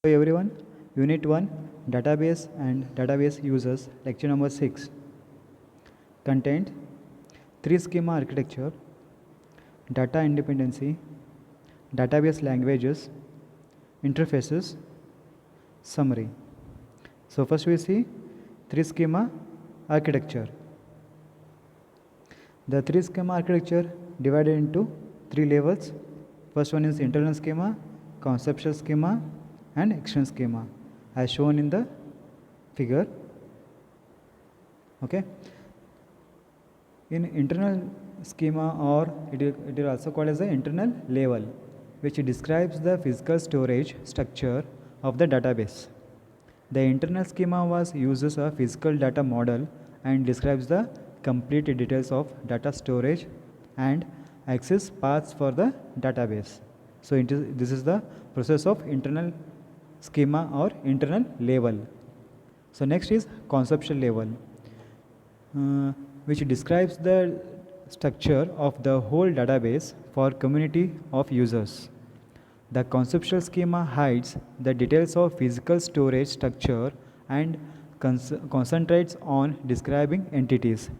Hello everyone, Unit 1 Database and Database Users, Lecture number 6. Content 3 Schema Architecture, Data Independency, Database Languages, Interfaces, Summary. So, first we see 3 Schema Architecture. The 3 Schema Architecture divided into 3 levels. First one is internal schema, conceptual schema, and external schema as shown in the figure. Okay, in internal schema, or it is also called as the internal level, which describes the physical storage structure of the database. The internal schema uses a physical data model and describes the complete details of data storage and access paths for the database. So this is the process of internal schema or internal level. So next is conceptual level, which describes the structure of the whole database for community of users. The conceptual schema hides the details of physical storage structure and concentrates on describing entities,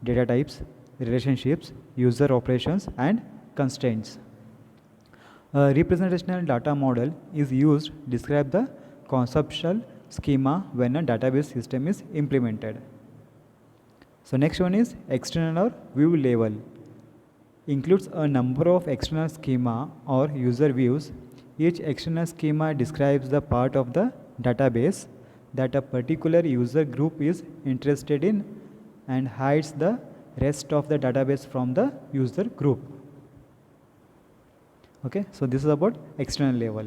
data types, relationships, user operations, and constraints. A representational data model is used to describe the conceptual schema when a database system is implemented. So next one is external or view level. Includes a number of external schema or user views. Each external schema describes the part of the database that a particular user group is interested in and hides the rest of the database from the user group. Okay, so this is about external level.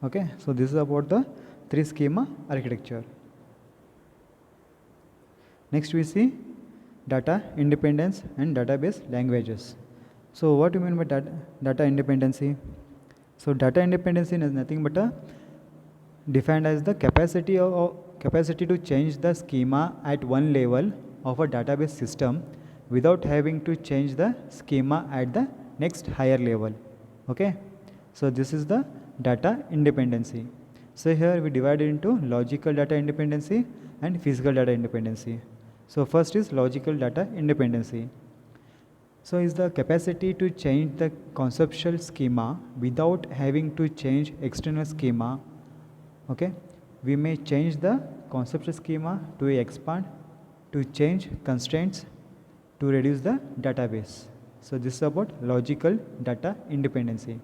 Okay, so this is about the 3 schema architecture. Next we see data independence and database languages. So what do you mean by data independency? So data independency is nothing but defined as the capacity to change the schema at one level of a database system without having to change the schema at the next higher level. Okay, so this is the data independency. So here we divide it into logical data independency and physical data independency. So first is logical data independency. So is the capacity to change the conceptual schema without having to change external schema. Okay, we may change the conceptual schema to expand, to change constraints, to reduce the database. So this is about logical data independency.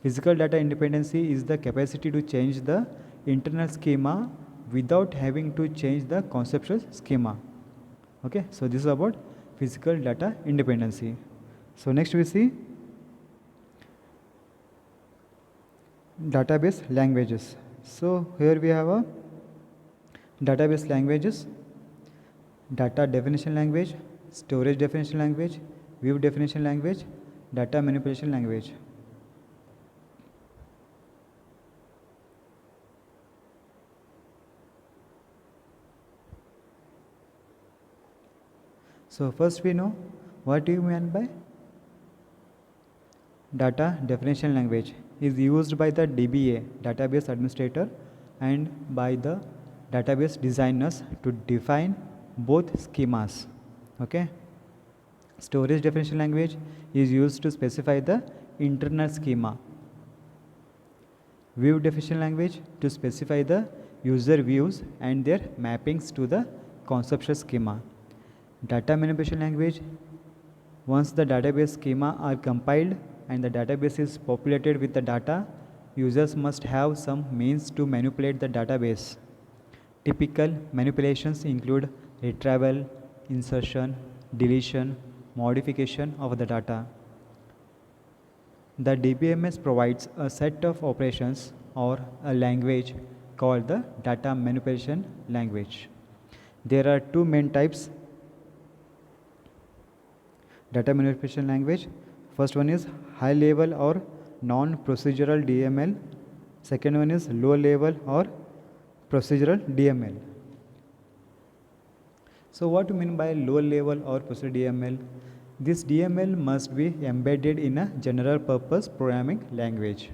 Physical data independency is the capacity to change the internal schema without having to change the conceptual schema. Okay, so this is about physical data independency. So next we see database languages. So here we have a database languages, data definition language, storage definition language, view definition language, data manipulation language. So first we know what do you mean by data definition language is used by the DBA, database administrator, and by the database designers to define both schemas. Okay, storage definition language is used to specify the internal schema. View definition language to specify the user views and their mappings to the conceptual schema. Data manipulation language, once the database schema are compiled and the database is populated with the data, users must have some means to manipulate the database. Typical manipulations include retrieval, insertion, deletion, modification of the data. The DBMS provides a set of operations or a language called the data manipulation language. There are two main types data manipulation language. First one is high level or non-procedural DML. Second one is low level or procedural DML. So what do you mean by low level or procedural DML? This DML must be embedded in a general purpose programming language.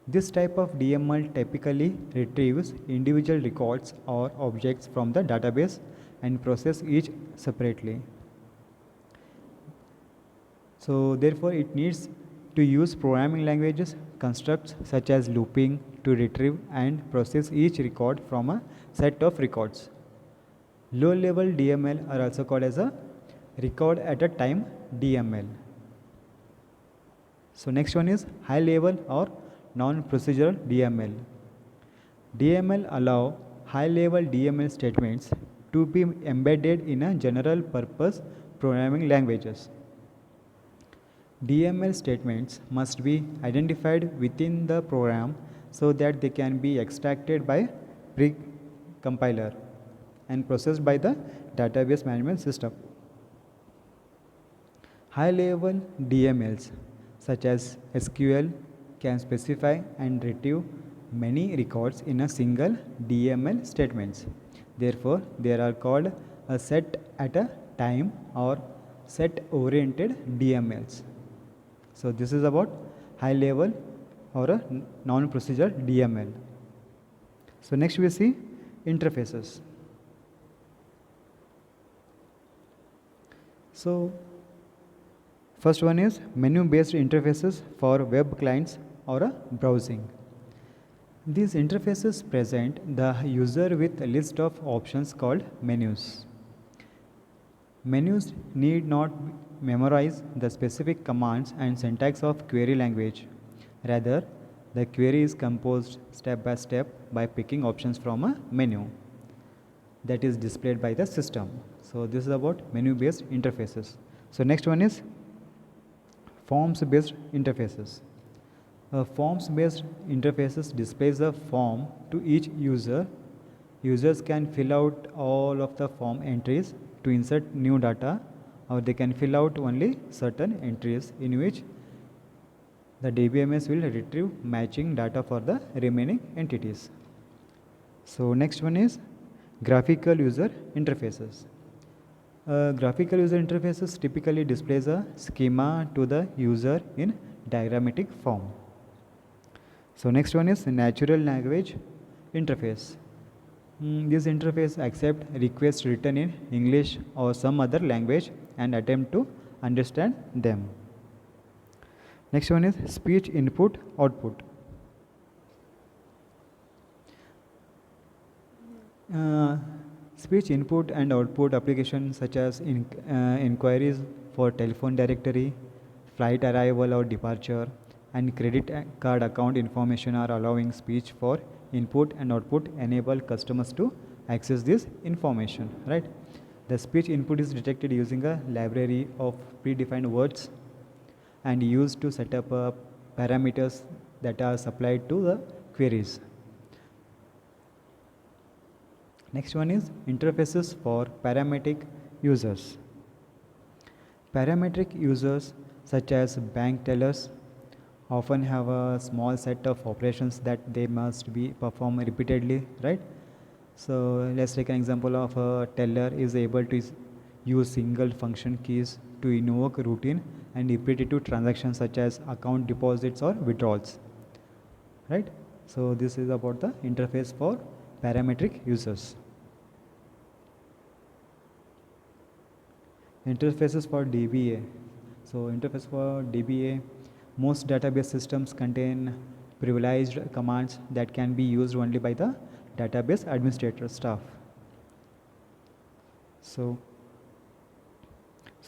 This type of DML typically retrieves individual records or objects from the database and process each separately. So therefore it needs to use programming languages constructs such as looping to retrieve and process each record from a set of records. Low level DML are also called as a record at a time DML. So next one is high level or non-procedural DML. DML allow high level DML statements to be embedded in a general purpose programming languages. DML statements must be identified within the program so that they can be extracted by pre-compiler and processed by the database management system. High-level DMLs such as SQL can specify and retrieve many records in a single DML statements. Therefore, they are called a set at a time or set-oriented DMLs. So this is about high level or a non-procedural DML. So next we see interfaces. So first one is menu-based interfaces for web clients or a browsing. These interfaces present the user with a list of options called menus. Menus need not memorize the specific commands and syntax of query language. Rather, the query is composed step by step by picking options from a menu that is displayed by the system. So this is about menu-based interfaces. So next one is forms-based interfaces. Forms-based interfaces displays a form to each user. Users can fill out all of the form entries to insert new data, or they can fill out only certain entries in which the DBMS will retrieve matching data for the remaining entities. So next one is graphical user interfaces. Graphical user interfaces typically displays a schema to the user in diagrammatic form. So next one is natural language interface. This interface accepts requests written in English or some other language and attempt to understand them. Next one is speech input output. Speech input and output applications such as inquiries for telephone directory, flight arrival or departure, and credit card account information are allowing speech for input and output enable customers to access this information, right? The speech input is detected using a library of predefined words and used to set up parameters that are supplied to the queries. Next one is interfaces for parametric users. Parametric users such as bank tellers often have a small set of operations that they must be performed repeatedly, right? So let's take an example of a teller is able to use single function keys to invoke routine and repetitive transactions such as account deposits or withdrawals, right? So this is about the interface for parametric users. Interfaces for DBA. So interface for DBA, most database systems contain privileged commands that can be used only by the database administrator staff. So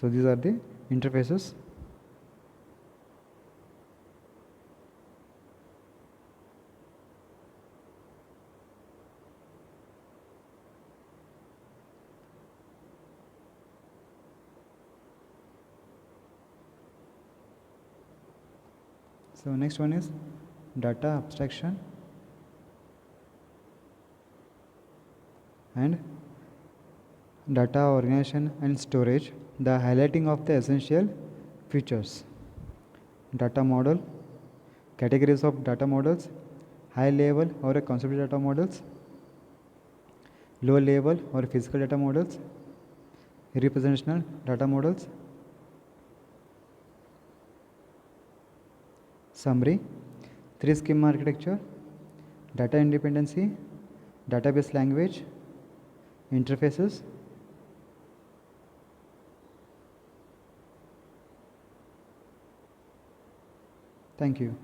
these are the interfaces. So next one is data abstraction and data organization and storage, the highlighting of the essential features. Data model, categories of data models, high level or a concept data models, low level or physical data models, representational data models, summary, Three schema architecture, data independency, database language, interfaces. Thank you.